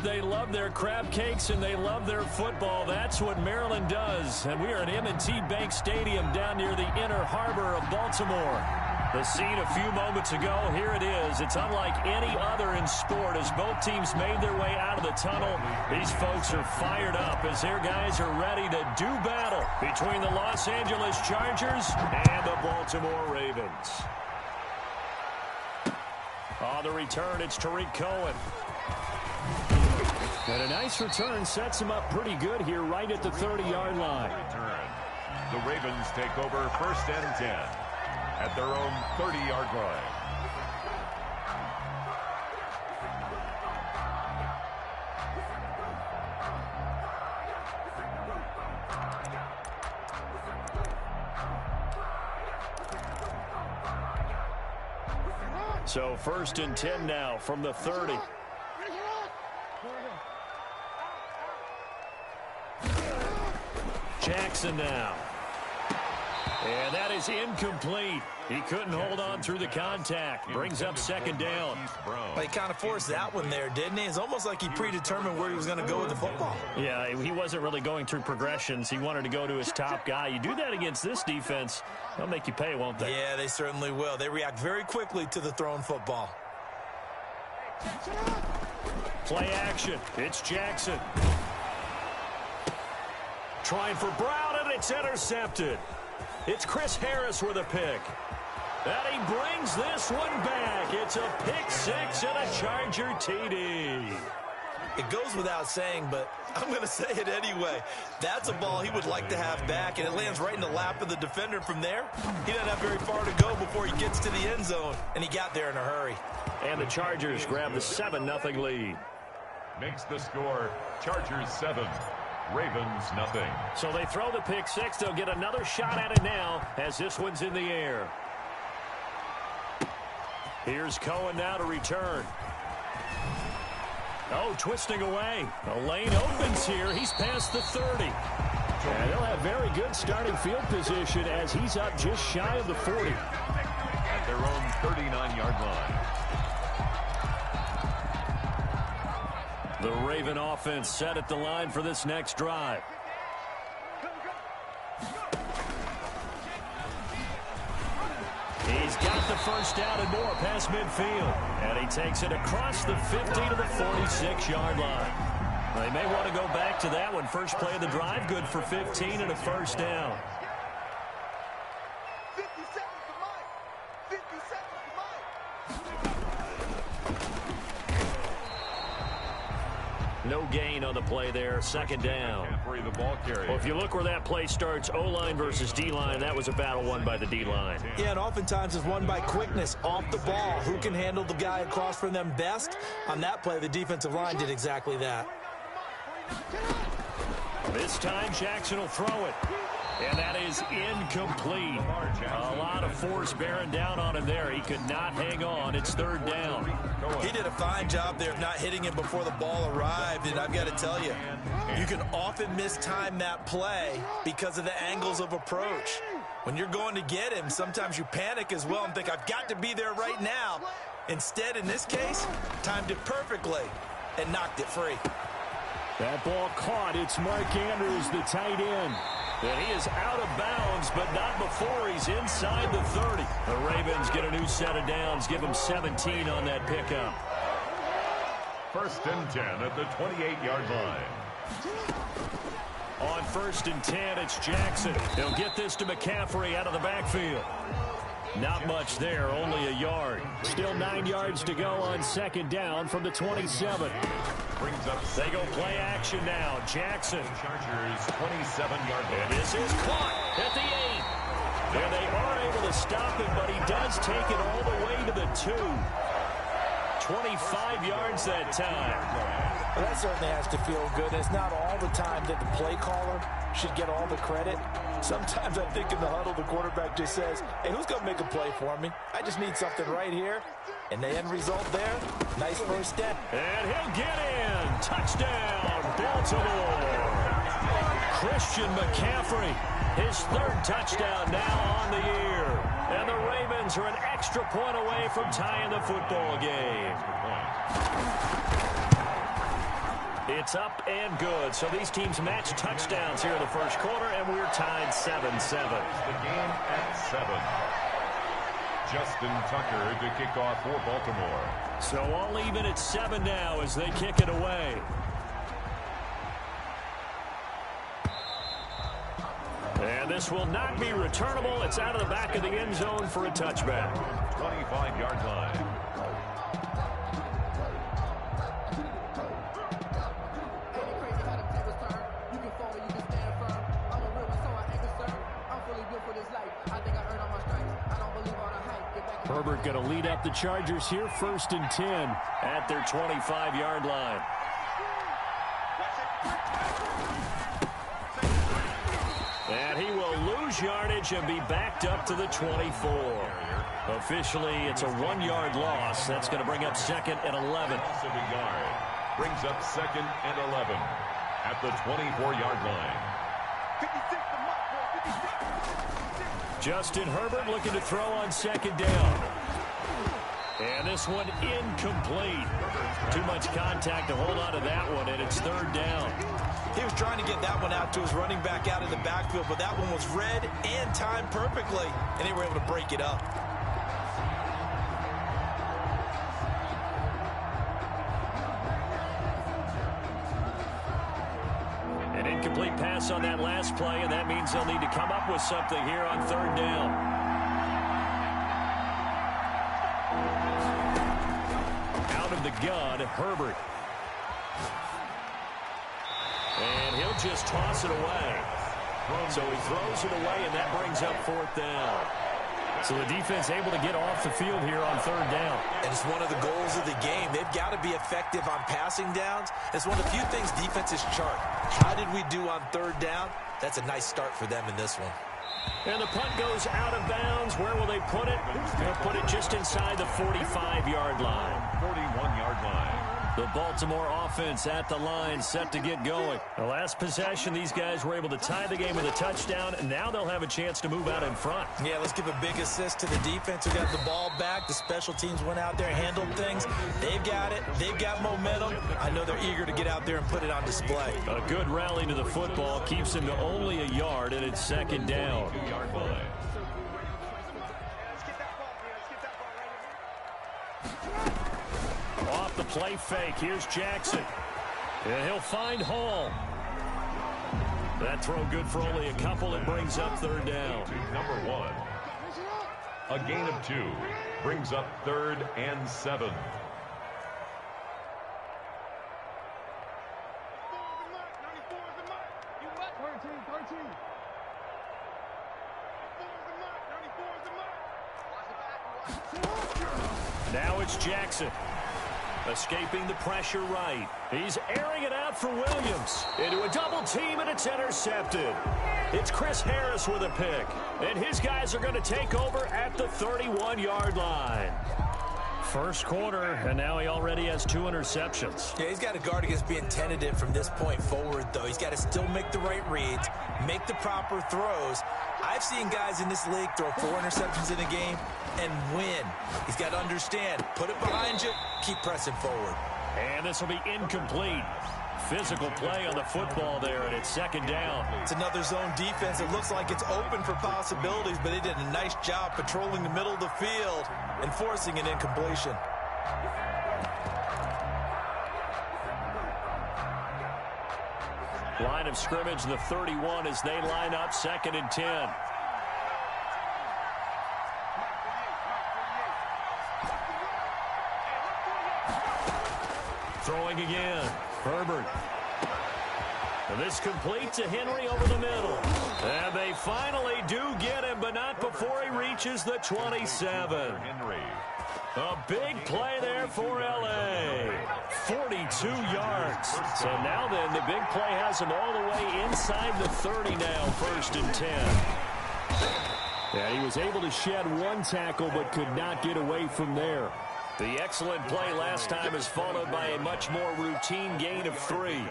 They love their crab cakes and they love their football. That's what Maryland does. And we are at M&T Bank Stadium down near the Inner Harbor of Baltimore. The scene a few moments ago, here it is. It's unlike any other in sport as both teams made their way out of the tunnel. These folks are fired up as their guys are ready to do battle between the Los Angeles Chargers and the Baltimore Ravens. On the return, it's Tariq Cohen. And a nice return sets him up pretty good here right at the 30-yard line. The Ravens take over 1st and 10 at their own 30-yard line. So 1st and 10 now from the 30. Jackson now. And that is incomplete. He couldn't hold on through the contact. Brings up 2nd down. Well, he kind of forced that one there, didn't he? It's almost like he predetermined where he was going to go with the football. Yeah, he wasn't really going through progressions. He wanted to go to his top guy. You do that against this defense, they'll make you pay, won't they? Yeah, they certainly will. They react very quickly to the thrown football. Play action. It's Jackson. Trying for Brown, and it's intercepted. It's Chris Harris with a pick. And he brings this one back. It's a pick six and a Charger TD. It goes without saying, but I'm going to say it anyway. That's a ball he would like to have back, and it lands right in the lap of the defender from there. He doesn't have very far to go before he gets to the end zone, and he got there in a hurry. And the Chargers grab the 7-0 lead. Makes the score Chargers 7. Ravens nothing. So they throw the pick six. They'll get another shot at it now as this one's in the air. Here's Cohen now to return. Oh, twisting away. The lane opens here. He's past the 30. And they'll have very good starting field position as he's up just shy of the 40. At their own 39-yard line. The Raven offense set at the line for this next drive. He's got the first down and more past midfield. And he takes it across the 50 to the 46-yard line. They may want to go back to that one. First play of the drive, good for 15 and a first down. No gain on the play there. 2nd down. Well, if you look where that play starts, O-line versus D-line, that was a battle won by the D-line. Yeah, and oftentimes it's won by quickness off the ball. Who can handle the guy across from them best? On that play, the defensive line did exactly that. This time, Jackson will throw it. And that is incomplete. A lot of force bearing down on him there. He could not hang on. It's 3rd down. He did a fine job there of not hitting him before the ball arrived. And I've got to tell you, you can often mistime that play because of the angles of approach. When you're going to get him, sometimes you panic as well and think, I've got to be there right now. Instead, in this case, timed it perfectly and knocked it free. That ball caught. It's Mark Andrews, the tight end. And he is out of bounds, but not before he's inside the 30. The Ravens get a new set of downs, give him 17 on that pickup. 1st and 10 at the 28-yard line. On 1st and 10, it's Jackson. He'll get this to McCaffrey out of the backfield. Not much there, only a yard. Still 9 yards to go on 2nd down from the 27. Brings up. They go play action now. Jackson. Chargers 27-yard line. And this is caught at the 8. And they are able to stop him, but he does take it all the way to the 2. 25 yards that time. Well, that certainly has to feel good. It's not all the time that the play caller should get all the credit. Sometimes I think in the huddle, the quarterback just says, hey, who's going to make a play for me? I just need something right here. And the end result there, nice first step. And he'll get in. Touchdown, Baltimore. Christian McCaffrey, his 3rd touchdown now on the year. And the Ravens are an extra point away from tying the football game. It's up and good. So these teams match touchdowns here in the first quarter, and we're tied 7-7. The game at 7. Justin Tucker to kick off for Baltimore. So all even at 7 now as they kick it away. And this will not be returnable. It's out of the back of the end zone for a touchback. 25-yard line. Herbert going to lead up the Chargers here, 1st and 10 at their 25-yard line. And he will lose yardage and be backed up to the 24. Officially, it's a 1-yard loss. That's going to bring up 2nd and 11. Loss of a yard. Brings up 2nd and 11 at the 24-yard line. Justin Herbert looking to throw on 2nd down. And this one incomplete. Too much contact to hold on to that one, and it's 3rd down. He was trying to get that one out to his running back out in the backfield, but that one was read and timed perfectly, and they were able to break it up. An incomplete pass on that last play, and that means they'll need to come up with something here on 3rd down. Out of the gun, Herbert. And he'll just toss it away. So he throws it away, and that brings up 4th down. So the defense able to get off the field here on 3rd down. And it's one of the goals of the game. They've got to be effective on passing downs. It's one of the few things defenses chart. How did we do on 3rd down? That's a nice start for them in this one. And the punt goes out of bounds. Where will they put it? They'll put it just inside the 45-yard line. 41-yard line. The Baltimore offense at the line, set to get going. The last possession, these guys were able to tie the game with a touchdown, and now they'll have a chance to move out in front. Yeah, let's give a big assist to the defense who got the ball back. The special teams went out there, handled things. They've got it. They've got momentum. I know they're eager to get out there and put it on display. A good rally to the football keeps them to only a yard, and it's 2nd down. 2-yard line. Off the play fake, here's Jackson. And he'll find Hall. That throw good for only a couple. It brings up 3rd down. Number 1. A gain of 2. Brings up 3rd and 7. Now it's Jackson. Escaping the pressure right. He's airing it out for Williams. Into a double team, and it's intercepted. It's Chris Harris with a pick. And his guys are going to take over at the 31-yard line. First quarter, and now he already has 2 interceptions. Yeah, he's got to guard against being tentative from this point forward, though. He's got to still make the right reads, make the proper throws. I've seen guys in this league throw 4 interceptions in a game and win. He's got to understand, put it behind you, keep pressing forward. And this will be incomplete. Physical play on the football there, and it's 2nd down. It's another zone defense. It looks like it's open for possibilities, but they did a nice job patrolling the middle of the field and forcing an incompletion. Line of scrimmage, the 31, as they line up 2nd and 10. Throwing again. Herbert. And this complete to Henry over the middle. And they finally do get him, but not before he reaches the 27. Henry. A big play there for L.A. 42 yards. So now then, the big play has him all the way inside the 30 now, 1st and 10. And he was able to shed 1 tackle, but could not get away from there. The excellent play last time is followed by a much more routine gain of 3.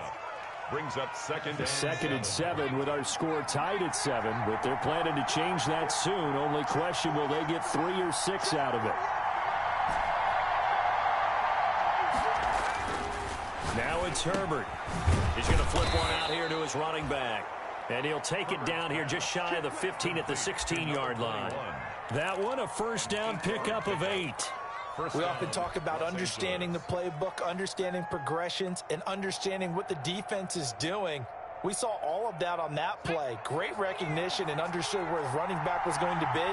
Brings up 2nd and 2nd and 7 with our score tied at 7, but they're planning to change that soon. Only question, will they get 3 or 6 out of it? Now it's Herbert. He's going to flip one out here to his running back. And he'll take it down here just shy of the 15 at the 16-yard line. That one, a first down pickup of 8. We often talk about understanding the playbook, understanding progressions, and understanding what the defense is doing. We saw all of that on that play. Great recognition and understood where his running back was going to be.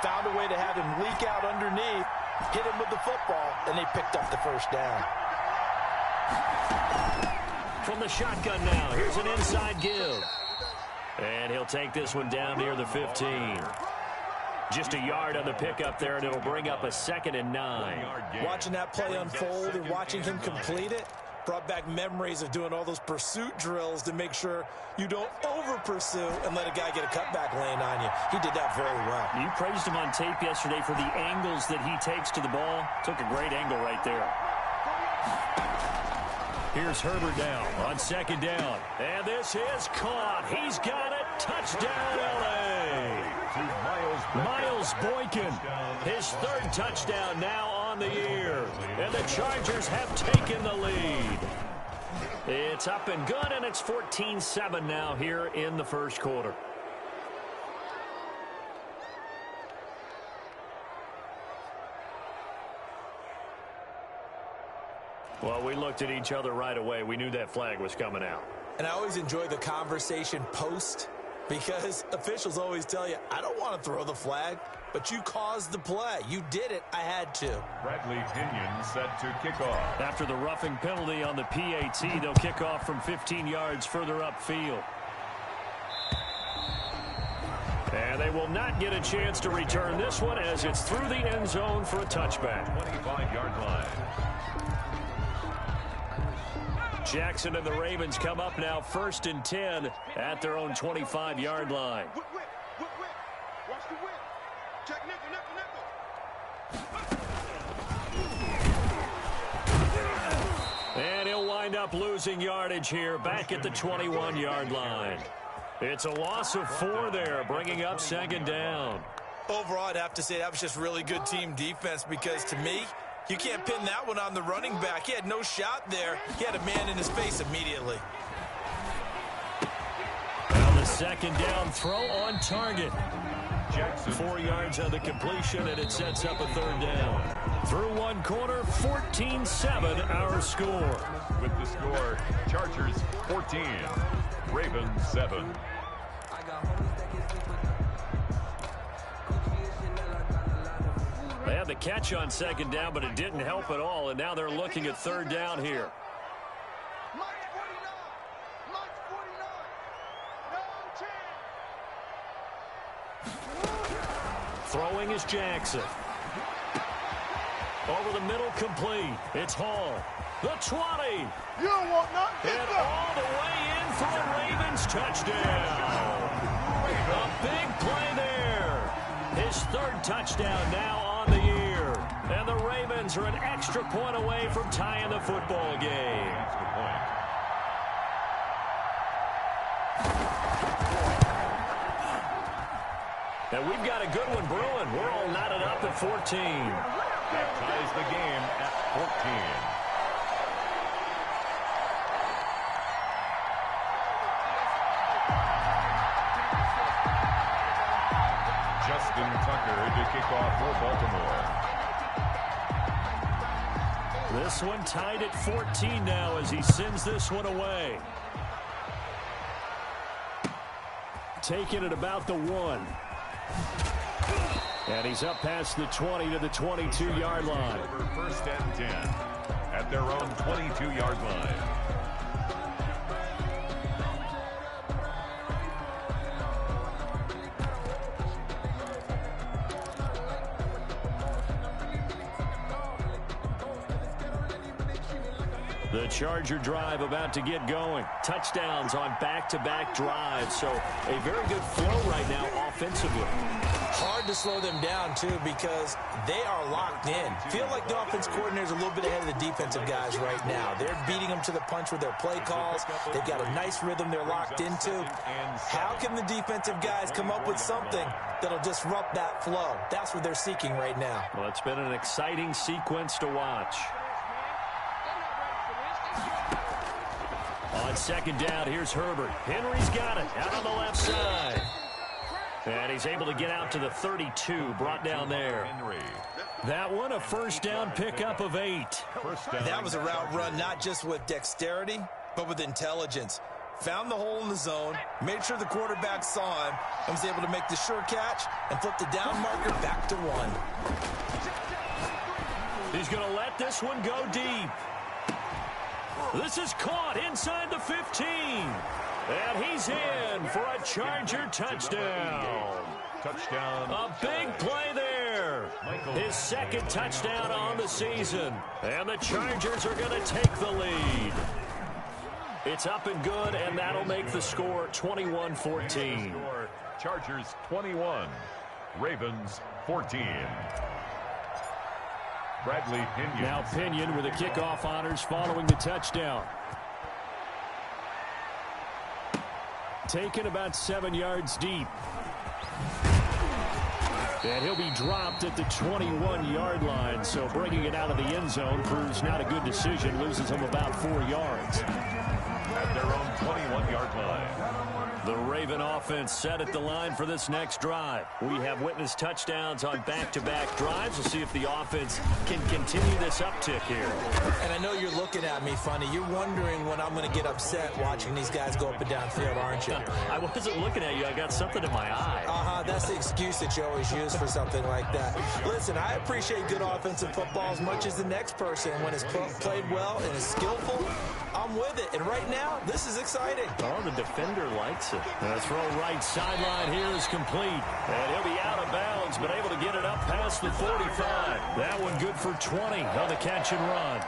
Found a way to have him leak out underneath, hit him with the football, and they picked up the first down. From the shotgun now, here's an inside give. And he'll take this one down near the 15. Just a yard on the pickup there, and it'll bring up a 2nd and 9. Watching that play unfold and watching him complete it brought back memories of doing all those pursuit drills to make sure you don't over-pursue and let a guy get a cutback lane on you. He did that very well. You praised him on tape yesterday for the angles that he takes to the ball. Took a great angle right there. Here's Herbert now on 2nd down. And this is caught. He's got it. Touchdown, L.A. Miles Boykin, his 3rd touchdown now on the year. And the Chargers have taken the lead. It's up and good, and it's 14-7 now here in the first quarter. Well, we looked at each other right away. We knew that flag was coming out. And I always enjoy the conversation post because officials always tell you, I don't want to throw the flag, but you caused the play. You did it. I had to. Bradley Pinion set to kick off. After the roughing penalty on the PAT, they'll kick off from 15 yards further upfield. And they will not get a chance to return this one as it's through the end zone for a touchback. 25-yard line. Jackson and the Ravens come up now 1st and 10 at their own 25-yard line. Watch the whip. Check nickel. And he'll wind up losing yardage here back at the 21-yard line. It's a loss of 4 there, bringing up 2nd down. Overall, I'd have to say that was just really good team defense because to me, you can't pin that one on the running back. He had no shot there. He had a man in his face immediately. Now the 2nd down throw on target. Jackson 4 yards on the completion, and it sets up a 3rd down. Through 1 quarter, 14-7 our score. With the score, Chargers 14, Ravens 7. They had the catch on 2nd down, but it didn't help at all, and now they're looking at 3rd down here. Throwing is Jackson. Over the middle, complete. It's Hall. The 20. You don't want nothing. And all the way in for a Ravens touchdown. A big play there. His 3rd touchdown now on the year. And the Ravens are an extra point away from tying the football game. And we've got a good one brewing. We're all knotted up at 14. That ties the game at 14. Justin Tucker to kick off for Baltimore. This one tied at 14 now as he sends this one away. Taking it about the 1. And he's up past the 20 to the 22-yard line. 1st and 10 at their own 22-yard line. The Charger drive about to get going. Touchdowns on back-to-back drives. So a very good flow right now offensively. Hard to slow them down, too, because they are locked in. Feel like the offense coordinator is a little bit ahead of the defensive guys right now. They're beating them to the punch with their play calls. They've got a nice rhythm they're locked into. How can the defensive guys come up with something that'll disrupt that flow? That's what they're seeking right now. Well, it's been an exciting sequence to watch. On second down, here's Herbert. Henry's got it out on the left side. And he's able to get out to the 32, brought down there. That one, a first down pickup of 8. That was a route run not just with dexterity, but with intelligence. Found the hole in the zone, made sure the quarterback saw him, and was able to make the sure catch and flip the down marker back to 1. He's going to let this one go deep. This is caught inside the 15. And he's in for a Charger touchdown. Touchdown. A big play there. His second touchdown on the season. And the Chargers are going to take the lead. It's up and good, and that'll make the score 21-14. Chargers 21, Ravens 14. Bradley Pinion. Now Pinion with the kickoff honors following the touchdown. Taken about 7 yards deep. And he'll be dropped at the 21-yard line, so bringing it out of the end zone proves not a good decision. Loses him about 4 yards. At their own 21-yard line. The Raven offense set at the line for this next drive. We have witnessed touchdowns on back-to-back drives. We'll see if the offense can continue this uptick here. And I know you're looking at me funny. You're wondering when I'm going to get upset watching these guys go up and down field, aren't you? I wasn't looking at you. I got something in my eye. That's the excuse that you always use for something like that. Listen, I appreciate good offensive football as much as the next person. When it's played well and is skillful, I'm with it. And right now, this is exciting. Oh, the defender likes it. The throw right sideline here is complete. And he'll be out of bounds, but able to get it up past the 45. That one good for 20 on the catch and run.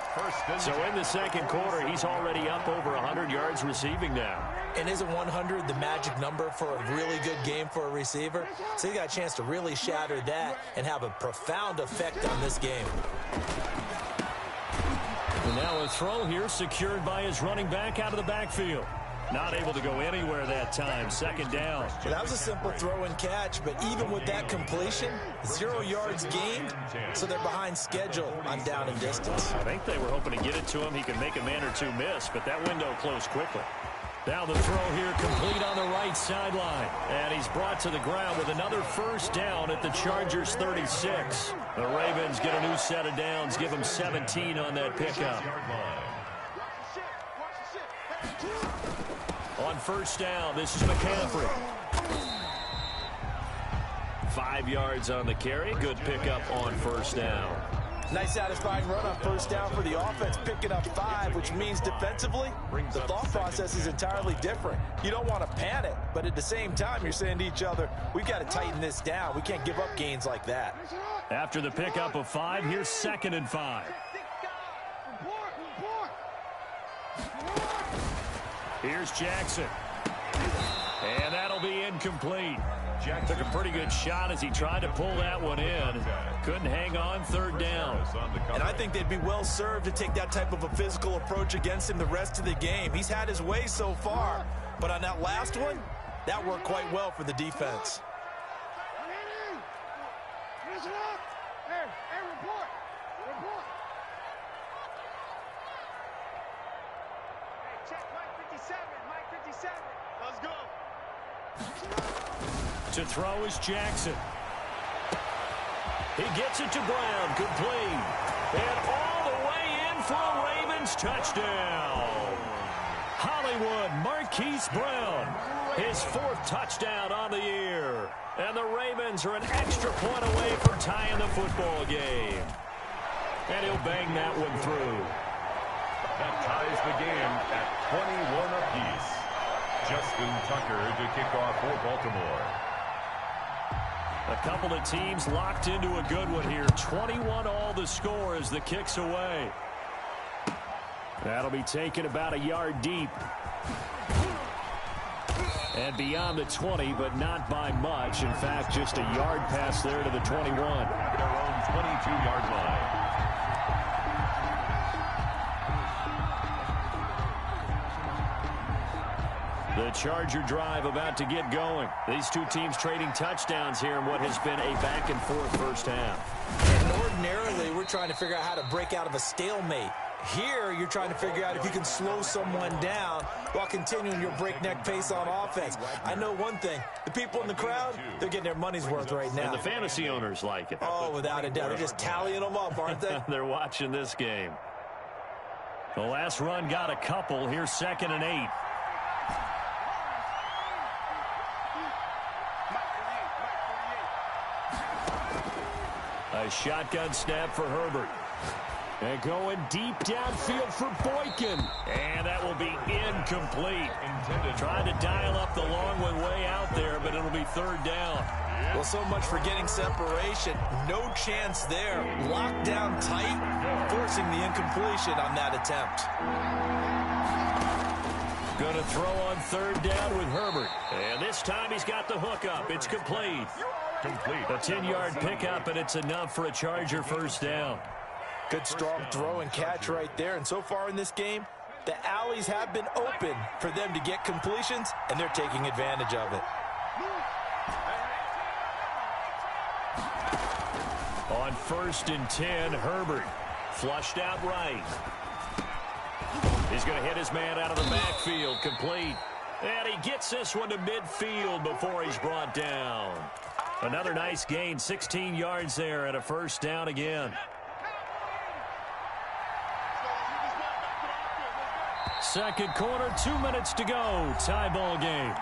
So in the second quarter, he's already up over 100 yards receiving now. And isn't 100 the magic number for a really good game for a receiver? So he got a chance to really shatter that and have a profound effect on this game. And now a throw here secured by his running back out of the backfield. Not able to go anywhere that time. Second down. Well, that was a simple throw and catch, but even with that completion, 0 yards gained, so they're behind schedule on down and distance. I think they were hoping to get it to him. He could make a man or two miss, but that window closed quickly. Now the throw here complete on the right sideline. And he's brought to the ground with another first down at the Chargers 36. The Ravens get a new set of downs, give them 17 on that pickup. On first down, this is McCaffrey. 5 yards on the carry. Good pickup on first down. Nice satisfying run on first down for the offense, picking up 5, which means defensively, the thought process is entirely different. You don't want to panic, but at the same time, you're saying to each other, we've got to tighten this down. We can't give up gains like that. After the pickup of 5, here's 2nd and 5. Here's Jackson. And that'll be incomplete. Jack took a pretty good shot as he tried to pull that one in. Couldn't hang on, third down. And I think they'd be well served to take that type of a physical approach against him the rest of the game. He's had his way so far, but on that last one, that worked quite well for the defense. Let's go. To throw is Jackson. He gets it to Brown, complete. And all the way in for a Ravens touchdown. Hollywood Marquise Brown, his 4th touchdown on the year. And the Ravens are an extra point away from tying the football game. And he'll bang that one through. That ties the game at 21 apiece. Justin Tucker to kick off for Baltimore. A couple of teams locked into a good one here. 21 all the score as the kick's away. That'll be taken about a yard deep. And beyond the 20, but not by much. In fact, just a yard pass there to the 21. Their own 22-yard line. The Charger drive about to get going. These two teams trading touchdowns here in what has been a back-and-forth first half. And ordinarily, we're trying to figure out how to break out of a stalemate. Here, you're trying to figure out if you can slow someone down while continuing your breakneck pace on offense. I know one thing. The people in the crowd, they're getting their money's worth right now. And the fantasy owners like it. Oh, without a doubt. They're just tallying them up, aren't they? They're watching this game. The last run got a couple. Here's 2nd and 8. A shotgun snap for Herbert. And going deep downfield for Boykin. And that will be incomplete. Trying to dial up the long one way out there, but it'll be 3rd down. Well, so much for getting separation. No chance there. Locked down tight, forcing the incompletion on that attempt. Going to throw on 3rd down with Herbert. And this time he's got the hook up. It's complete. A 10-yard pickup, and it's enough for a Charger 1st down. Good strong throw and catch right there. And so far in this game, the alleys have been open for them to get completions, and they're taking advantage of it. On 1st and 10, Herbert flushed out right. He's going to hit his man out of the backfield, complete. And he gets this one to midfield before he's brought down. Another nice gain, 16 yards there, and a 1st down again. Second quarter, 2 minutes to go. Tie ball game.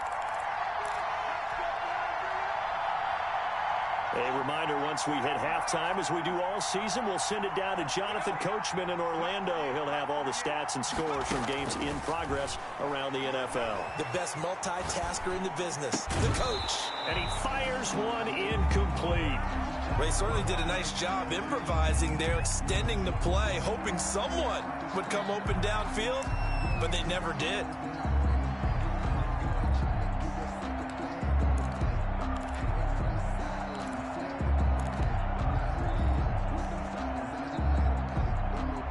A reminder, once we hit halftime, as we do all season, we'll send it down to Jonathan Coachman in Orlando. He'll have all the stats and scores from games in progress around the NFL. The best multitasker in the business, the coach. And he fires one incomplete. Ray certainly did a nice job improvising there, extending the play, hoping someone would come open downfield, but they never did.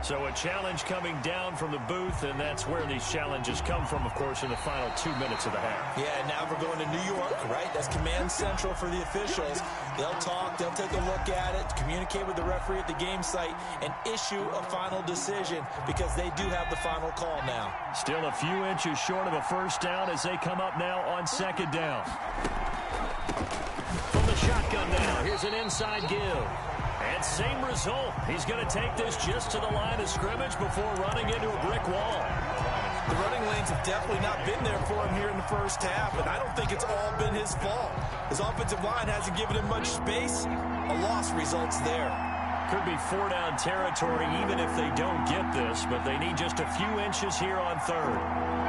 So a challenge coming down from the booth, and that's where these challenges come from, of course, in the final 2 minutes of the half. Yeah, now we're going to New York, right? That's command central for the officials. They'll talk, they'll take a look at it, communicate with the referee at the game site, and issue a final decision because they do have the final call now. Still a few inches short of a 1st down as they come up now on 2nd down. From the shotgun now, here's an inside give. And same result. He's going to take this just to the line of scrimmage before running into a brick wall. The running lanes have definitely not been there for him here in the 1st half, and I don't think it's all been his fault. His offensive line hasn't given him much space. A loss results there. Could be 4 down territory even if they don't get this, but they need just a few inches here on 3rd.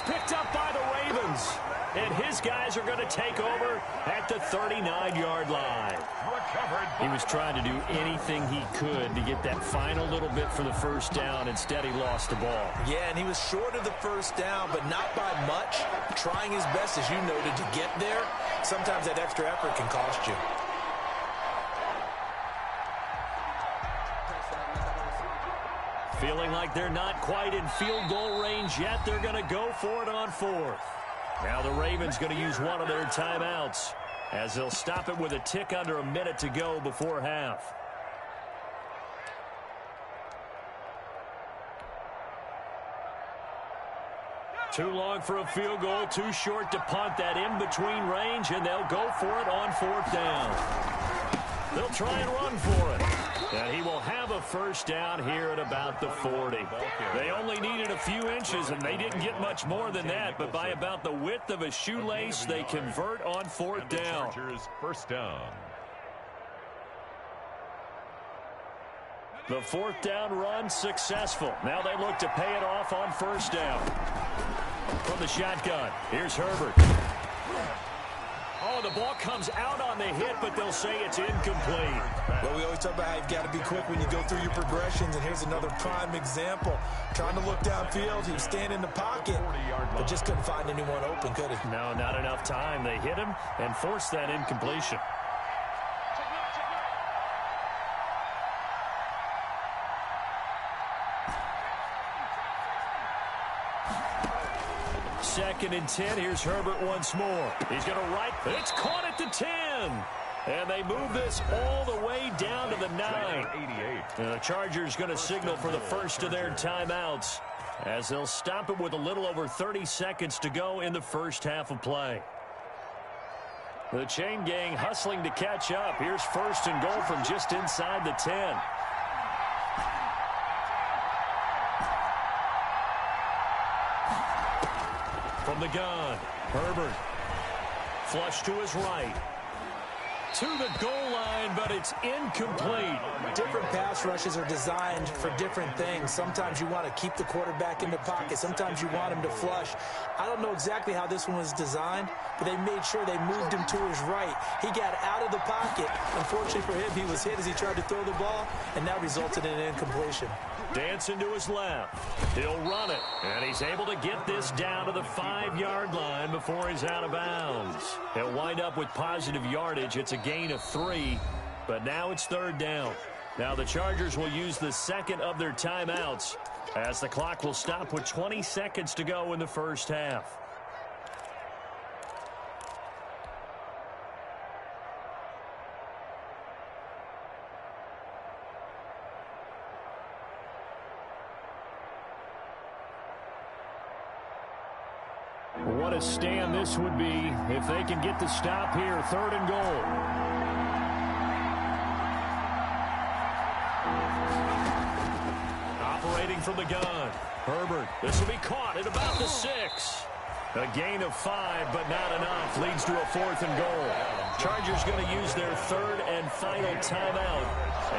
Picked up by the Ravens, and his guys are going to take over at the 39-yard line. He was trying to do anything he could to get that final little bit for the 1st down. Instead, he lost the ball. Yeah, and he was short of the 1st down, but not by much. Trying his best, as you noted, to get there. Sometimes that extra effort can cost you. Feeling like they're not quite in field goal range yet. They're going to go for it on 4th. Now the Ravens going to use one of their timeouts as they'll stop it with a tick under a minute to go before half. Too long for a field goal, too short to punt. That in-between range, and they'll go for it on 4th down. They'll try and run for it. And he will have a 1st down here at about the 40. They only needed a few inches, and they didn't get much more than that. But by about the width of a shoelace, they convert on 4th down. Chargers 1st down. The 4th down run successful. Now they look to pay it off on 1st down. From the shotgun, here's Herbert. Oh, the ball comes out on the hit, but they'll say it's incomplete. Well, we always talk about how you've got to be quick when you go through your progressions, and here's another prime example. Trying to look downfield, he was standing in the pocket, but just couldn't find anyone open, could he? No, not enough time. They hit him and forced that incompletion. 2nd and 10. Here's Herbert once more. He's going to right. It's caught at the 10. And they move this all the way down to the 9. And the Chargers going to signal for the first of their timeouts as they'll stop it with a little over 30 seconds to go in the first half of play. The chain gang hustling to catch up. Here's 1st and goal from just inside the 10. From the gun, Herbert. Flush to his right. To the goal line, but it's incomplete. Different pass rushes are designed for different things. Sometimes you want to keep the quarterback in the pocket. Sometimes you want him to flush. I don't know exactly how this one was designed, but they made sure they moved him to his right. He got out of the pocket. Unfortunately for him, he was hit as he tried to throw the ball, and that resulted in an incompletion. Dancing to his left. He'll run it, and he's able to get this down to the 5-yard line before he's out of bounds. He'll wind up with positive yardage. It's a gain of 3, but now it's 3rd down. Now the Chargers will use the second of their timeouts as the clock will stop with 20 seconds to go in the first half. What a stand this would be if they can get the stop here. 3rd and goal. Operating from the gun. Herbert. This will be caught at about the 6. A gain of 5, but not enough. Leads to a 4th and goal. Chargers going to use their 3rd and final timeout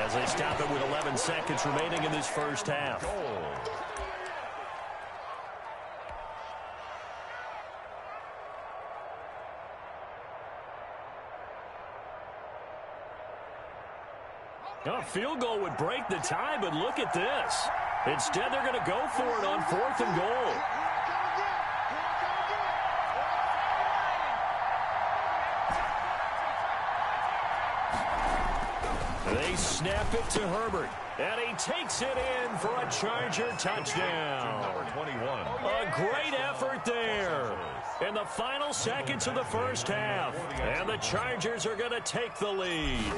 as they stop it with 11 seconds remaining in this first half. A field goal would break the tie, but look at this. Instead, they're going to go for it on 4th and goal. They snap it to Herbert, and he takes it in for a Charger touchdown. Number 21. A great effort there in the final seconds of the first half, and the Chargers are going to take the lead.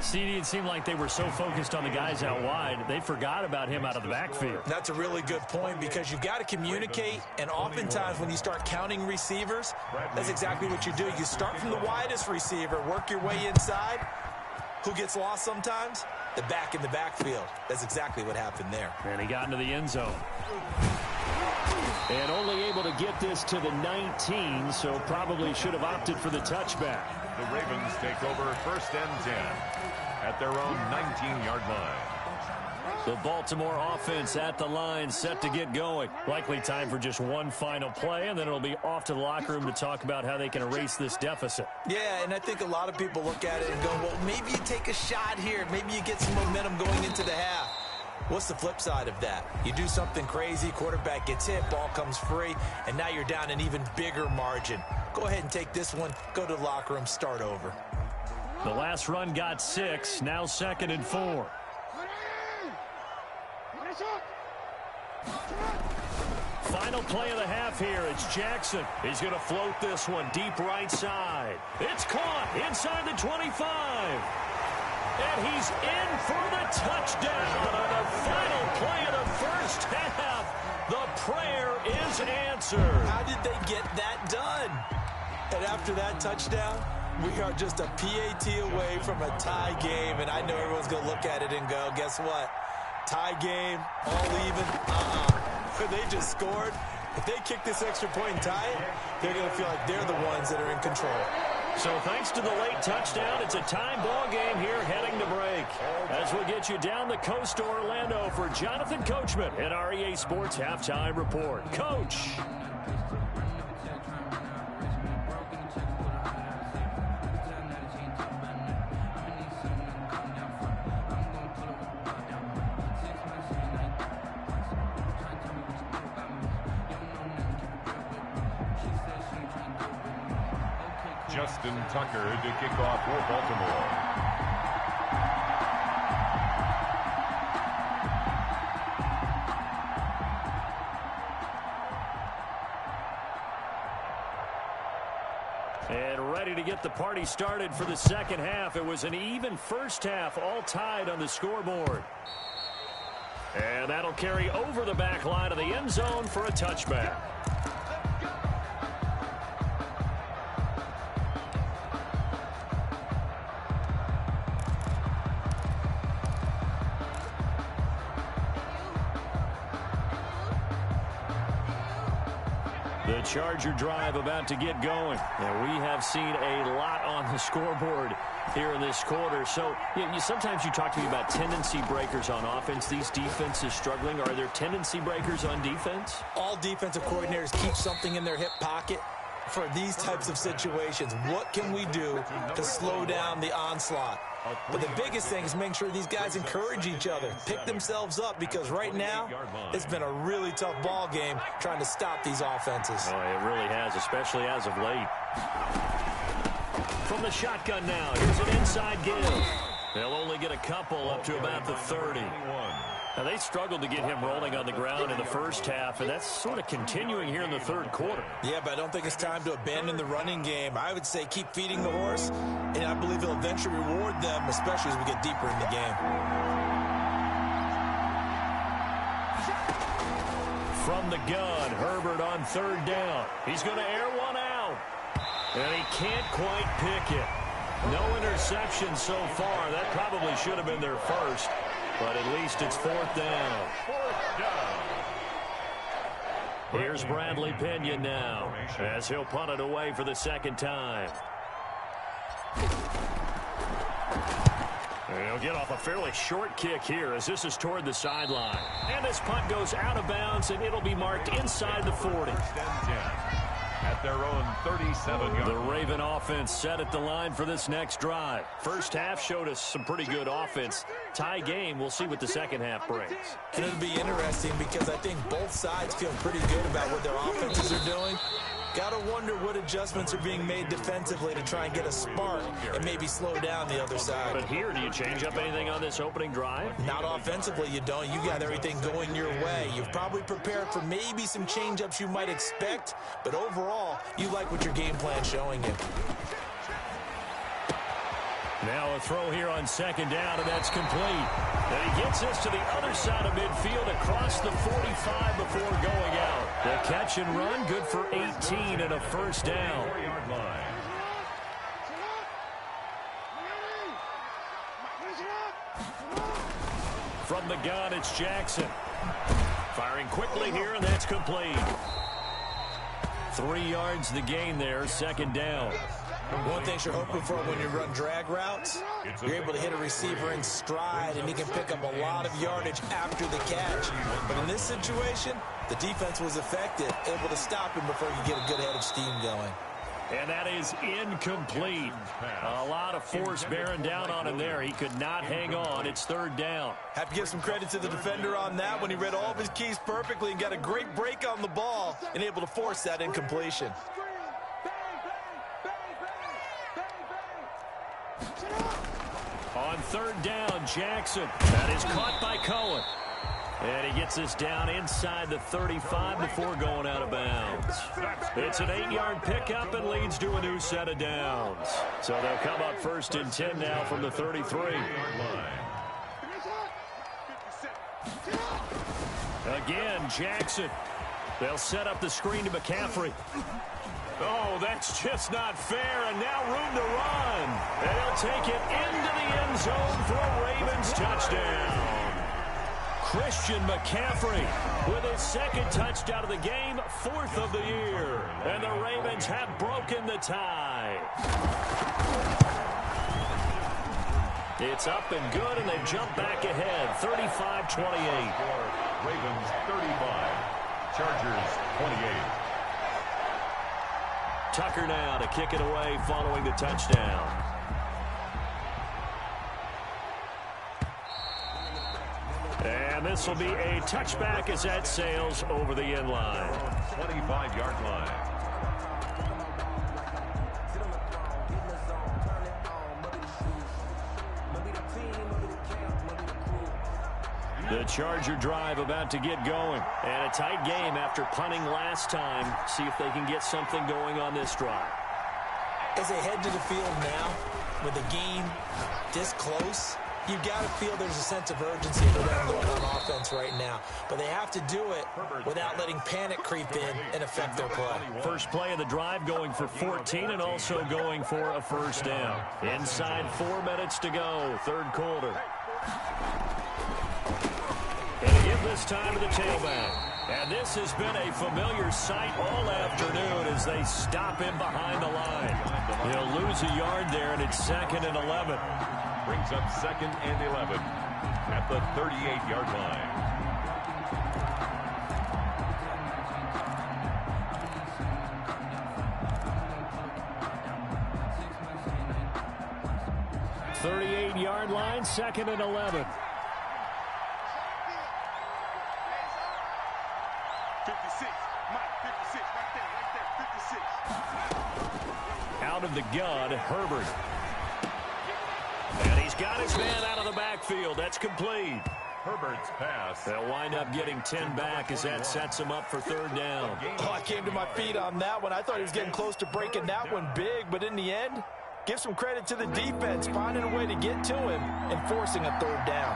CD, it seemed like they were so focused on the guys out wide, they forgot about him out of the backfield. That's a really good point because you've got to communicate, and oftentimes when you start counting receivers, that's exactly what you do. You start from the widest receiver, work your way inside. Who gets lost sometimes? The back in the backfield. That's exactly what happened there. And he got into the end zone. And only able to get this to the 19, so probably should have opted for the touchback. The Ravens take over 1st and 10 at their own 19-yard line. The Baltimore offense at the line, set to get going. Likely time for just one final play, and then it'll be off to the locker room to talk about how they can erase this deficit. Yeah, and I think a lot of people look at it and go, well, maybe you take a shot here. Maybe you get some momentum going into the half. What's the flip side of that? You do something crazy, quarterback gets hit, ball comes free, and now you're down an even bigger margin. Go ahead and take this one, go to the locker room, start over. The last run got 6, now 2nd and 4. Final play of the half here. It's Jackson. He's going to float this one deep right side. It's caught inside the 25. And he's in for the touchdown on the final play of the first half. The prayer is answered. How did they get that done? And after that touchdown, we are just a PAT away from a tie game. And I know everyone's going to look at it and go, guess what? Tie game, all even, They just scored. If they kick this extra point and tie it, they're going to feel like they're the ones that are in control. So thanks to the late touchdown, it's a time ball game here heading to break. As we'll get you down the coast to Orlando for Jonathan Coachman at our EA Sports Halftime Report. Coach. Justin Tucker to kick off for Baltimore. get the party started for the second half. It was an even first half, all tied on the scoreboard. And that'll carry over the back line of the end zone for a touchback. The Charger drive about to get going. And we have seen a lot on the scoreboard here in this quarter. So sometimes you talk to me about tendency breakers on offense. These defenses struggling. Are there tendency breakers on defense? All defensive coordinators keep something in their hip pocket for these types of situations. What can we do to slow down the onslaught? But the biggest thing is making sure these guys encourage each other, pick themselves up, because right now it's been a really tough ball game trying to stop these offenses. Oh, it really has, especially as of late. From the shotgun now, here's an inside give. They'll only get a couple up to about the 30. Now, they struggled to get him rolling on the ground in the first half, and that's sort of continuing here in the third quarter. Yeah, but I don't think it's time to abandon the running game. I would say keep feeding the horse, and I believe he'll eventually reward them, especially as we get deeper in the game. From the gun, Herbert on third down. He's going to air one out, and he can't quite pick it. No interception so far. That probably should have been their first. But at least it's fourth down. Here's Bradley Pinion now as he'll punt it away for the second time. He'll get off a fairly short kick here as this is toward the sideline. And this punt goes out of bounds, and it'll be marked inside the 40. At their own 37-yard. The Raven offense set at the line for this next drive. First half showed us some pretty good offense. Tie game, we'll see what the second half brings. And it'll be interesting because I think both sides feel pretty good about what their offenses are doing. Got to wonder what adjustments are being made defensively to try and get a spark and maybe slow down the other side. But here, do you change up anything on this opening drive? Not offensively, you don't. You got everything going your way. You've probably prepared for maybe some change-ups you might expect, but overall, you like what your game plan's showing you. Now a throw here on second down, and that's complete. And he gets this to the other side of midfield across the 45 before going out. The catch and run, good for 18 and a first down. From the gun, it's Jackson. Firing quickly here, and that's complete. 3 yards the gain there, second down. One thing you're hoping for when you run drag routes, you're able to hit a receiver in stride, and he can pick up a lot of yardage after the catch. But in this situation, the defense was effective, able to stop him before you get a good head of steam going. And that is incomplete. A lot of force bearing down on him there. He could not hang on. It's third down. Have to give some credit to the defender on that when he read all of his keys perfectly and got a great break on the ball and able to force that incompletion. On third down, Jackson. That is caught by Cohen. And he gets this down inside the 35 before going out of bounds. It's an 8-yard pickup and leads to a new set of downs. So they'll come up first and 10 now from the 33. Again, Jackson. They'll set up the screen to McCaffrey. Oh, that's just not fair, and now room to run. And he'll take it into the end zone for a Ravens touchdown. Christian McCaffrey with his second touchdown of the game, fourth of the year. And the Ravens have broken the tie. It's up and good, and they've jumped back ahead, 35-28. Ravens 35, Chargers 28. Tucker now to kick it away following the touchdown. And this will be a touchback as that sails over the end line. 25-yard line. The Charger drive about to get going. And a tight game after punting last time. See if they can get something going on this drive. As they head to the field now, with the game this close, you've got to feel there's a sense of urgency for them going on offense right now. But they have to do it without letting panic creep in and affect their play. First play of the drive going for 14 and also going for a first down. Inside 4 minutes to go, third quarter. And he give this time to the tailback. And this has been a familiar sight all afternoon as they stop him behind the line. He'll lose a yard there, and it's 2nd and 11. Brings up 2nd and 11 at the 38-yard line. .38-yard line, 2nd and 11. 56. Mike, 56. Right there, 56. Out of the gun, Herbert. And he's got his man out of the backfield. That's complete. Herbert's pass. They'll wind up getting 10 back as that sets him up for third down. Oh, I came to my feet on that one. I thought he was getting close to breaking that one big, but in the end, give some credit to the defense, finding a way to get to him and forcing a third down.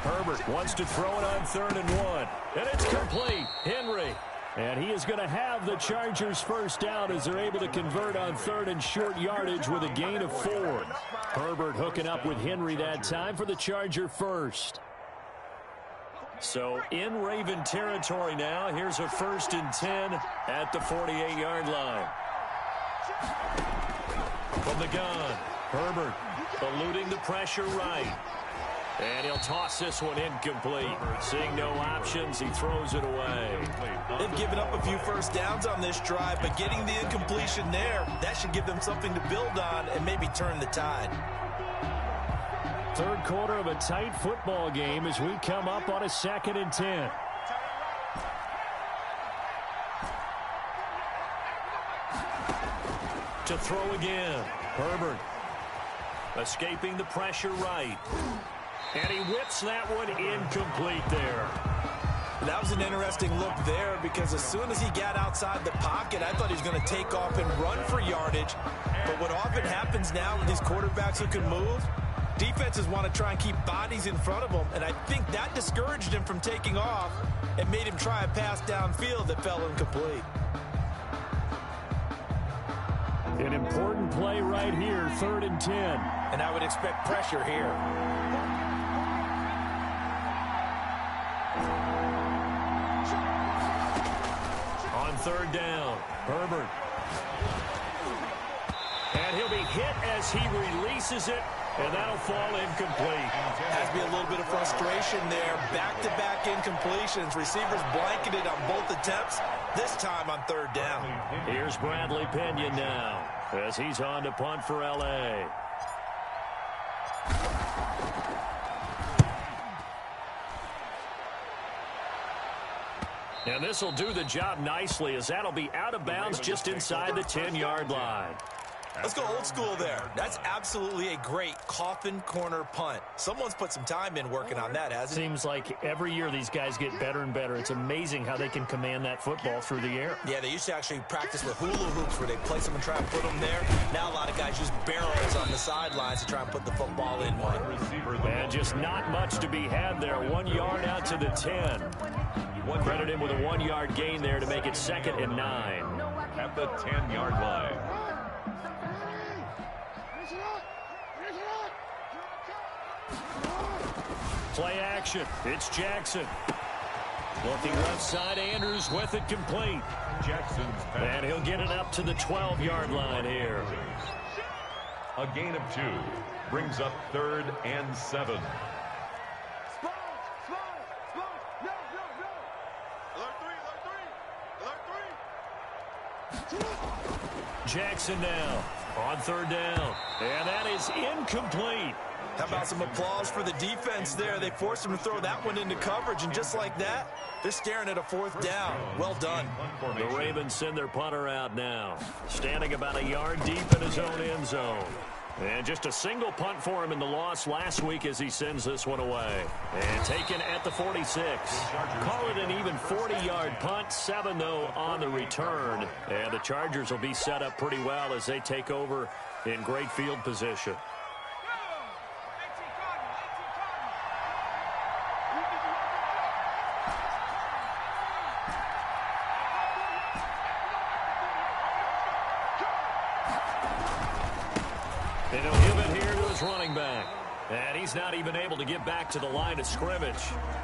Herbert wants to throw it on 3rd and 1. And it's complete. Henry. And he is going to have the Chargers first down as they're able to convert on 3rd and short yardage with a gain of 4. Herbert hooking up with Henry that time for the Charger first. So in Raven territory now. Here's a 1st and 10 at the 48-yard line. From the gun, Herbert eluding the pressure right. And he'll toss this one incomplete. Seeing no options, he throws it away. They've given up a few first downs on this drive, but getting the incompletion there, that should give them something to build on and maybe turn the tide. Third quarter of a tight football game as we come up on a 2nd and 10. To throw again, Herbert escaping the pressure right. And he whips that one incomplete there. That was an interesting look there because as soon as he got outside the pocket, I thought he was going to take off and run for yardage. But what often happens now with these quarterbacks who can move, defenses want to try and keep bodies in front of them, and I think that discouraged him from taking off and made him try a pass downfield that fell incomplete. An important play right here, 3rd and 10. And I would expect pressure here. On 3rd down, Herbert. And he'll be hit as he releases it, and that'll fall incomplete. Has to be a little bit of frustration there. Back-to-back incompletions. Receivers blanketed on both attempts, this time on 3rd down. Here's Bradley Pinion now as he's on to punt for L.A. And this will do the job nicely as that'll be out of bounds just inside the 10-yard line. Let's go old school there. That's absolutely a great coffin corner punt. Someone's put some time in working on that, hasn't it? Seems like every year these guys get better and better. It's amazing how they can command that football through the air. Yeah, they used to actually practice with hula hoops where they place them and try and put them there. Now a lot of guys use barrels on the sidelines to try and put the football in one. And just not much to be had there. 1 yard out to the 10. Credit him with a 1-yard gain there to make it 2nd and 9. At the 10-yard line. Play action. It's Jackson. Looking left side, Andrews with it complete. Jackson's pass. And he'll get it up to the 12-yard line here. A gain of 2 brings up 3rd and 7. Jackson now on 3rd down. And that is incomplete. How about some applause for the defense there? They forced him to throw that one into coverage, and just like that, they're staring at a 4th down. Well done. The Ravens send their punter out now, standing about a yard deep in his own end zone. And just a single punt for him in the loss last week as he sends this one away. And taken at the 46. Call it an even 40-yard punt. 7, though, on the return. And the Chargers will be set up pretty well as they take over in great field position. And he'll give it here to his running back. And he's not even able to get back to the line of scrimmage.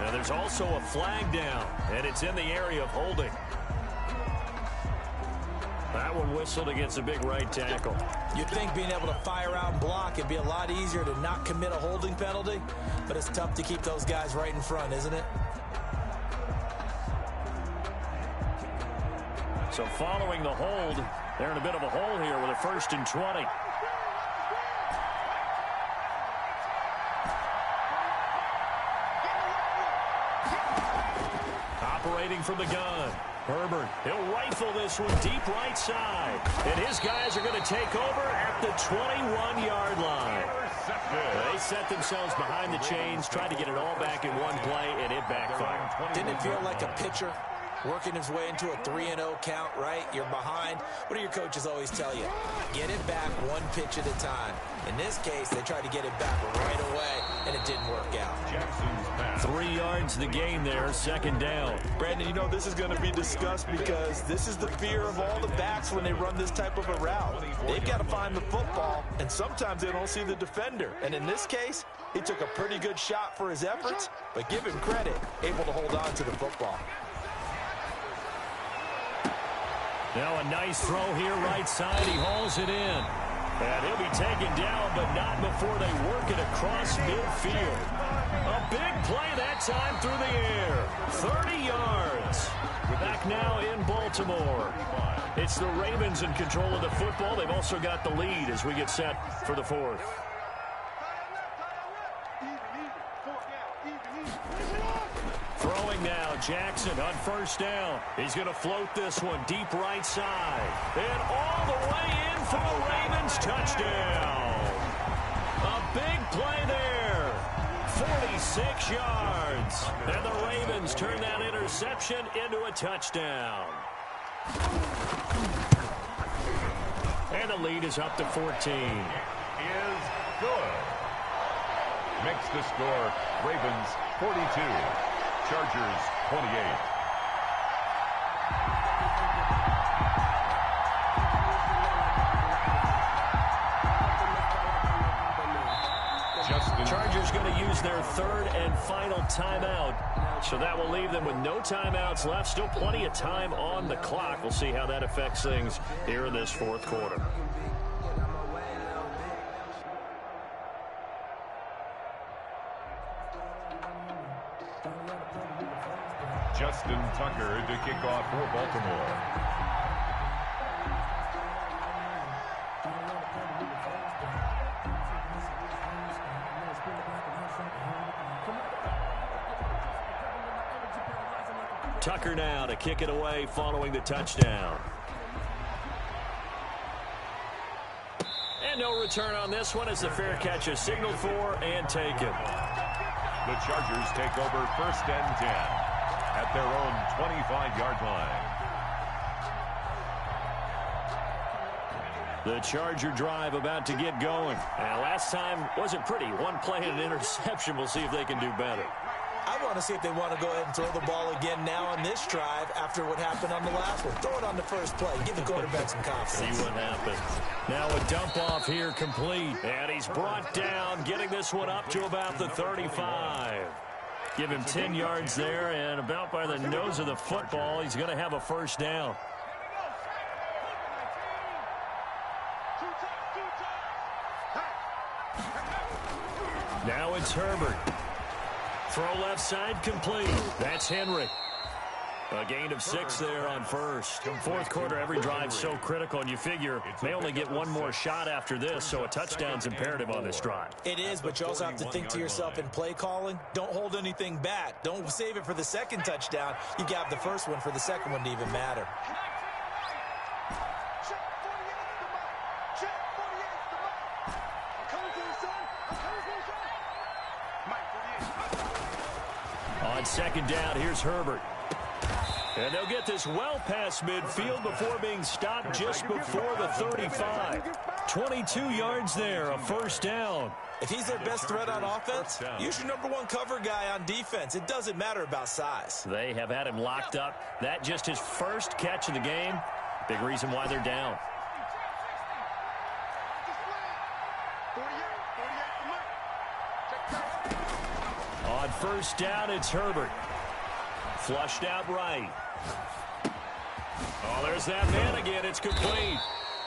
And there's also a flag down, and it's in the area of holding. That one whistled against a big right tackle. You'd think being able to fire out and block it'd be a lot easier to not commit a holding penalty, but it's tough to keep those guys right in front, isn't it? So following the hold, they're in a bit of a hole here with a 1st and 20. Operating from the gun. Herbert, he'll rifle this one deep right side. And his guys are going to take over at the 21-yard line. They set themselves behind the chains, tried to get it all back in one play, and it backfired. Didn't it feel like a pitcher working his way into a 3-0 count, right? You're behind. What do your coaches always tell you? Get it back one pitch at a time. In this case, they tried to get it back right away, and it didn't work out. 3 yards the gain there, 2nd down. Brandon, you know this is going to be discussed because this is the fear of all the backs when they run this type of a route. They've got to find the football, and sometimes they don't see the defender. And in this case, he took a pretty good shot for his efforts, but give him credit, able to hold on to the football. Now a nice throw here right side. He hauls it in. And he'll be taken down, but not before they work it across midfield. A big play that time through the air. 30 yards. Back now in Baltimore. It's the Ravens in control of the football. They've also got the lead as we get set for the 4th. Throwing now, Jackson on 1st down. He's going to float this one deep right side. And all the way in for the Ravens touchdown. A big play there. 46 yards. And the Ravens turn that interception into a touchdown. And the lead is up to 14. Is good. Makes the score Ravens 42. Chargers 28. Chargers going to use their 3rd and final timeout. So that will leave them with no timeouts left. Still plenty of time on the clock. We'll see how that affects things here in this 4th quarter. Justin Tucker to kick off for Baltimore. Tucker now to kick it away following the touchdown. And no return on this one as the fair catch is signaled for and taken. The Chargers take over 1st and 10 at their own 25-yard line. The Charger drive about to get going. And last time wasn't pretty. One play and an interception. We'll see if they can do better. I want to see if they want to go ahead and throw the ball again now on this drive after what happened on the last one. Throw it on the first play. Give the quarterback some confidence. See what happens. Now a dump off here complete. And he's brought down, getting this one up to about the 35. Give him 10 yards there, and about by the nose of the football, he's going to have a 1st down. Now it's Herbert. Throw left side complete. That's Henry. A gain of 6 there on 1st. 4th quarter, every drive so critical, and you figure may only get one more shot after this, so a touchdown's imperative on this drive. It is, but you also have to think to yourself in play calling, don't hold anything back. Don't save it for the 2nd touchdown. You got the 1st one for the 2nd one to even matter. On second down, here's Herbert. And they'll get this well past midfield before being stopped just before the 35. 22 yards there, a first down. If he's their best threat on offense, use your #1 cover guy on defense. It doesn't matter about size. They have had him locked up. That just his first catch of the game. Big reason why they're down. On first down, it's Herbert. Flushed out right. Oh, there's that man again. It's complete.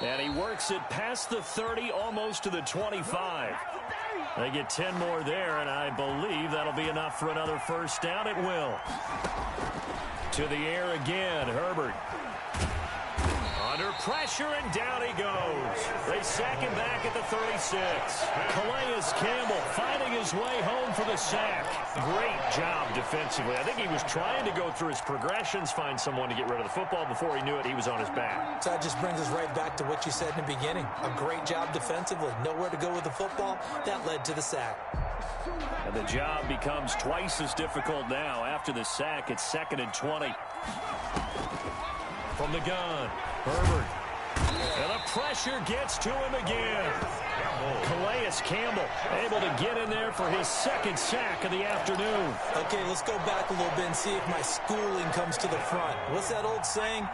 And he works it past the 30, almost to the 25. They get 10 more there, and I believe that'll be enough for another first down. It will. To the air again, Herbert. Under pressure, and down he goes. They sack him back at the 36. Calais Campbell finding his way home for the sack. Great job defensively. I think he was trying to go through his progressions, find someone to get rid of the football. Before he knew it, he was on his back. So that just brings us right back to what you said in the beginning. A great job defensively. Nowhere to go with the football. That led to the sack. And the job becomes twice as difficult now. After the sack, it's 2nd and 20. From the gun, Herbert. And the pressure gets to him again. Calais Campbell able to get in there for his 2nd sack of the afternoon. Okay, let's go back a little bit and see if my schooling comes to the front. What's that old saying?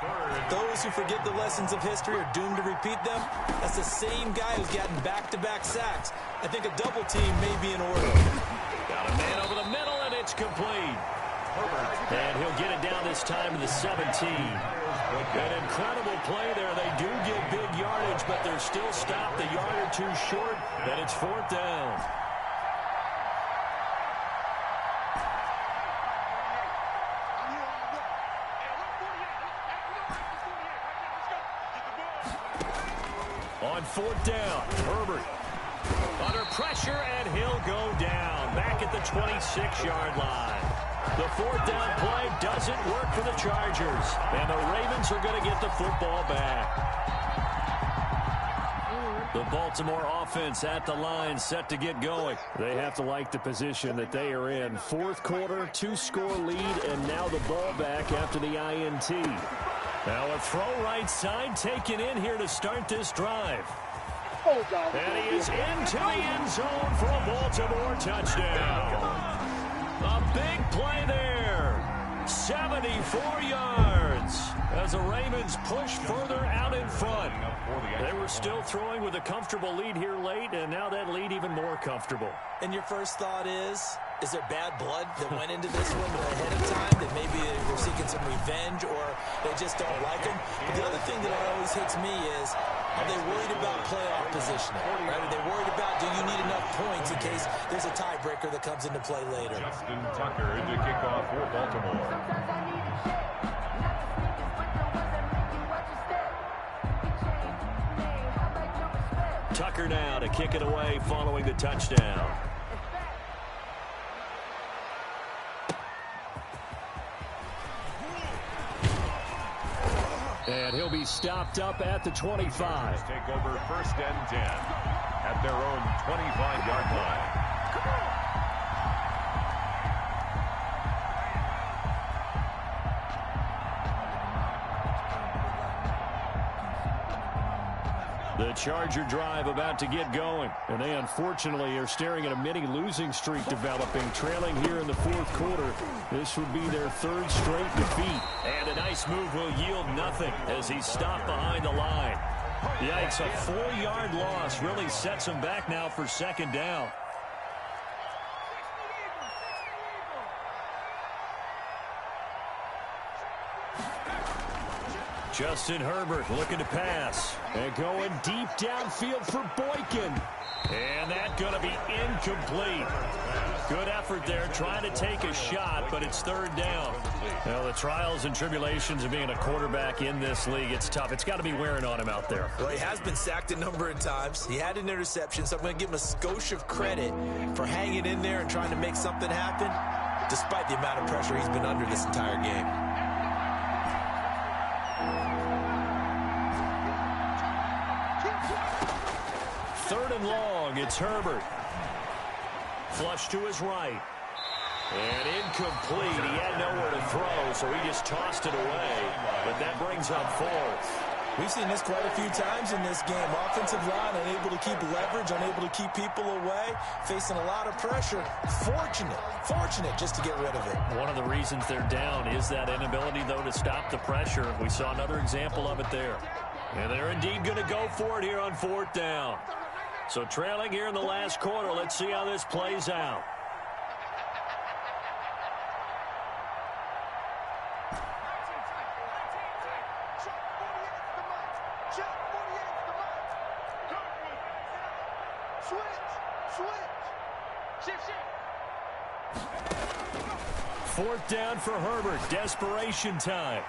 Those who forget the lessons of history are doomed to repeat them. That's the same guy who's gotten back-to-back sacks. I think a double team may be in order. Got a man over the middle, and it's complete. And he'll get it down this time to the 17. An incredible play there. They do get big yardage, but they're still stopped a yard or two short, and it's 4th down. On 4th down, Herbert. Under pressure, and he'll go down. Back at the 26-yard line. The 4th down play doesn't work for the Chargers. And the Ravens are going to get the football back. The Baltimore offense at the line, set to get going. They have to like the position that they are in. 4th quarter, 2-score lead, and now the ball back after the INT. Now a throw right side taken in here to start this drive. And he is into the end zone for a Baltimore touchdown. A big play there. 74 yards as the Ravens push further out in front. They were still throwing with a comfortable lead here late, and now that lead even more comfortable. And your first thought is there bad blood that went into this one ahead of time, that maybe they were seeking some revenge or they just don't like them? But the other thing that always hits me is, are they worried about playoff positioning? Right? Are they worried about, do you need enough points in case there's a tiebreaker that comes into play later? Justin Tucker to kick off for Baltimore. Tucker now to kick it away following the touchdown. And he'll be stopped up at the 25. Take over 1st and 10 at their own 25-yard line. The Charger drive about to get going. And they unfortunately are staring at a mini losing streak developing, trailing here in the 4th quarter. This would be their 3rd straight defeat. And a nice move will yield nothing as he's stopped behind the line. Yikes, a 4-yard loss really sets him back now for 2nd down. Justin Herbert looking to pass. And going deep downfield for Boykin. And that's going to be incomplete. Good effort there, trying to take a shot, but it's 3rd down. Well, the trials and tribulations of being a quarterback in this league, it's tough. It's got to be wearing on him out there. Well, he has been sacked a number of times. He had an interception, so I'm going to give him a skosh of credit for hanging in there and trying to make something happen, despite the amount of pressure he's been under this entire game. Third and long, it's Herbert. Flush to his right. And incomplete. He had nowhere to throw, so he just tossed it away. But that brings up fourth. We've seen this quite a few times in this game. Offensive line unable to keep leverage, unable to keep people away, facing a lot of pressure. Fortunate just to get rid of it. One of the reasons they're down is that inability, though, to stop the pressure. We saw another example of it there. And they're indeed going to go for it here on fourth down. So trailing here in the last quarter, let's see how this plays out. Fourth down for Herbert. Desperation time.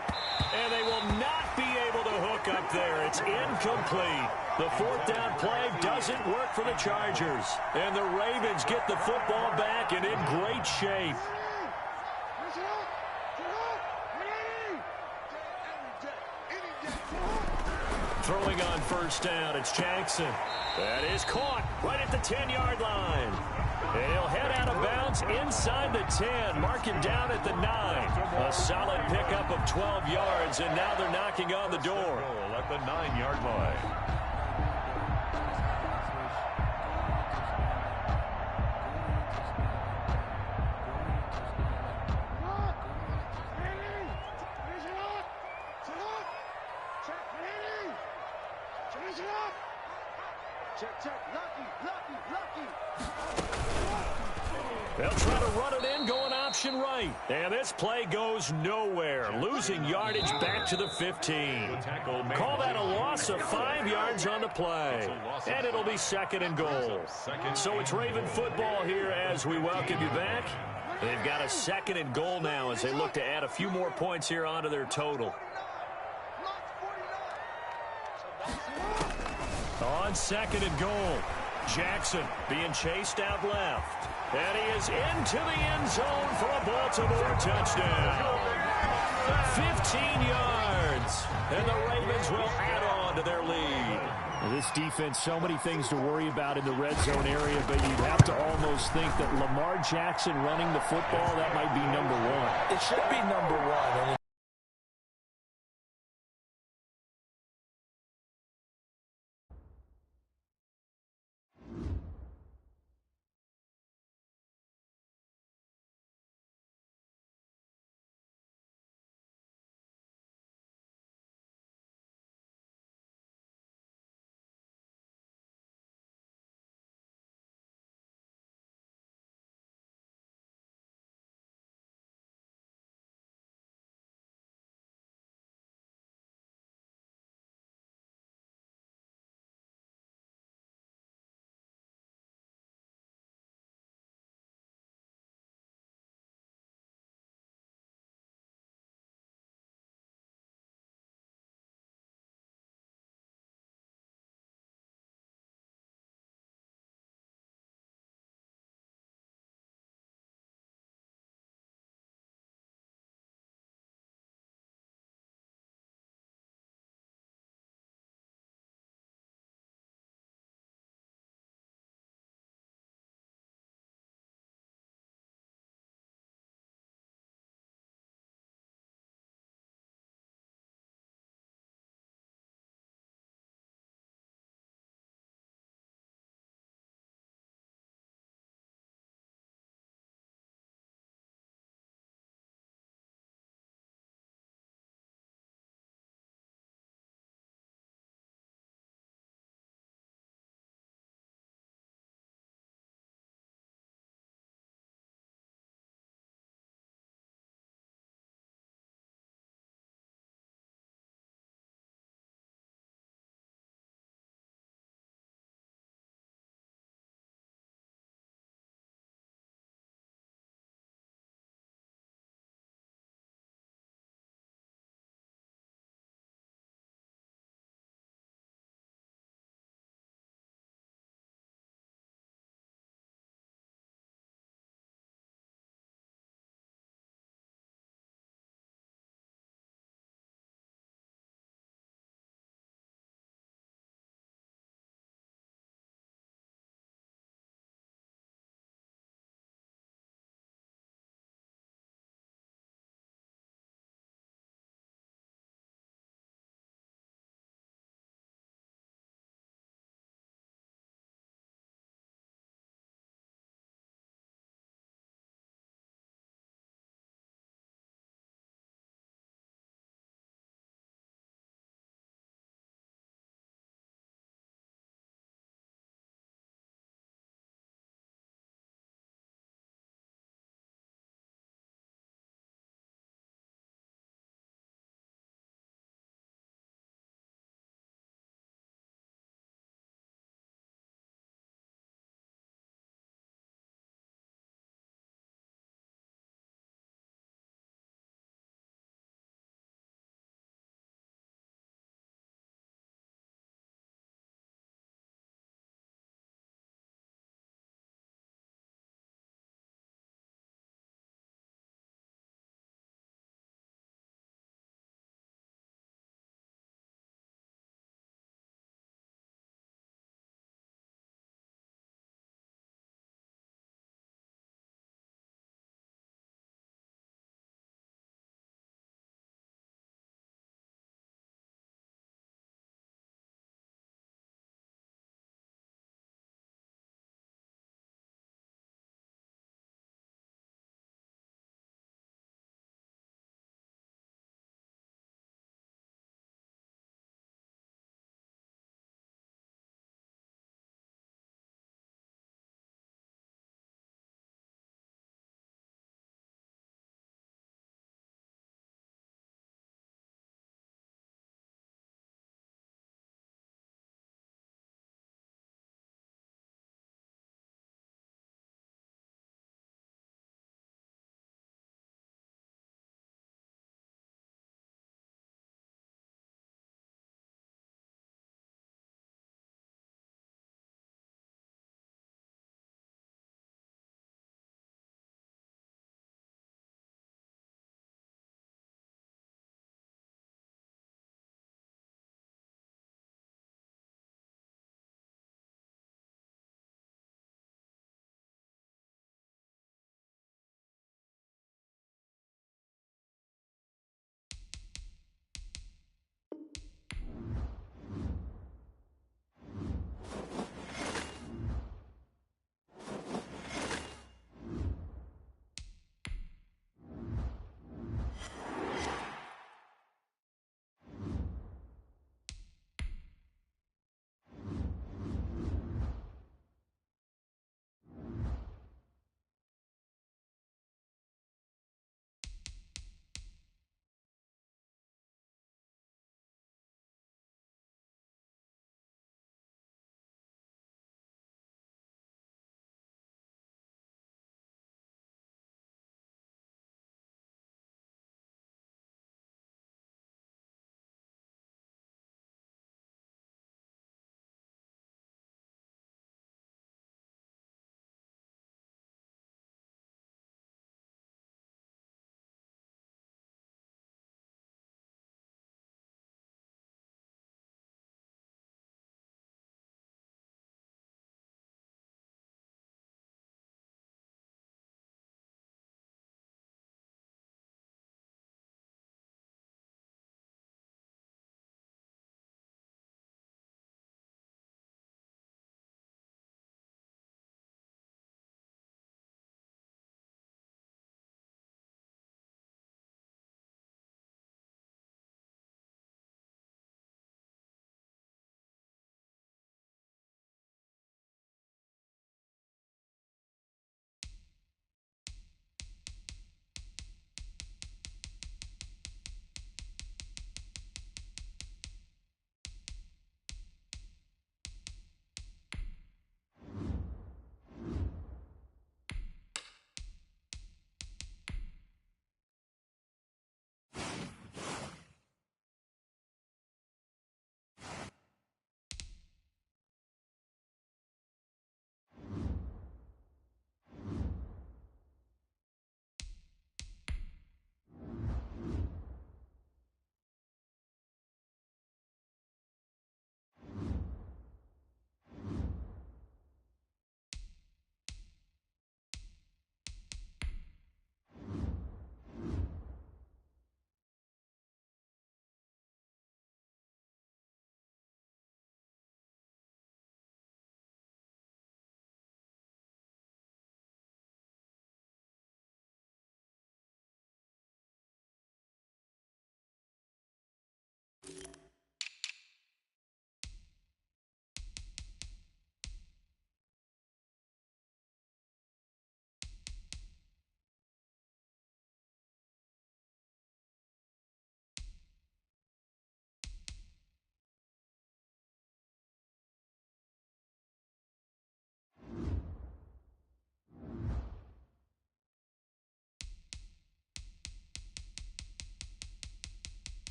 And they will not be able to hook up there. It's incomplete. The fourth down play doesn't work for the Chargers. And the Ravens get the football back and in great shape. Throwing on first down, it's Jackson. That is caught right at the 10-yard line. And he'll head out of bounds inside the 10, marking down at the 9. A solid pickup of 12 yards, and now they're knocking on the door. At the 9-yard line. They'll try to run it in, going option right. And this play goes nowhere. Losing yardage back to the 15. Call that a loss of 5 yards on the play. And it'll be second and goal. So it's Raven football here as we welcome you back. They've got a second and goal now as they look to add a few more points here onto their total. On second and goal, Jackson being chased out left. And he is into the end zone for a Baltimore touchdown. 15 yards. And the Ravens will add on to their lead. This defense, so many things to worry about in the red zone area, but you'd have to almost think that Lamar Jackson running the football, that might be number one. It should be number one.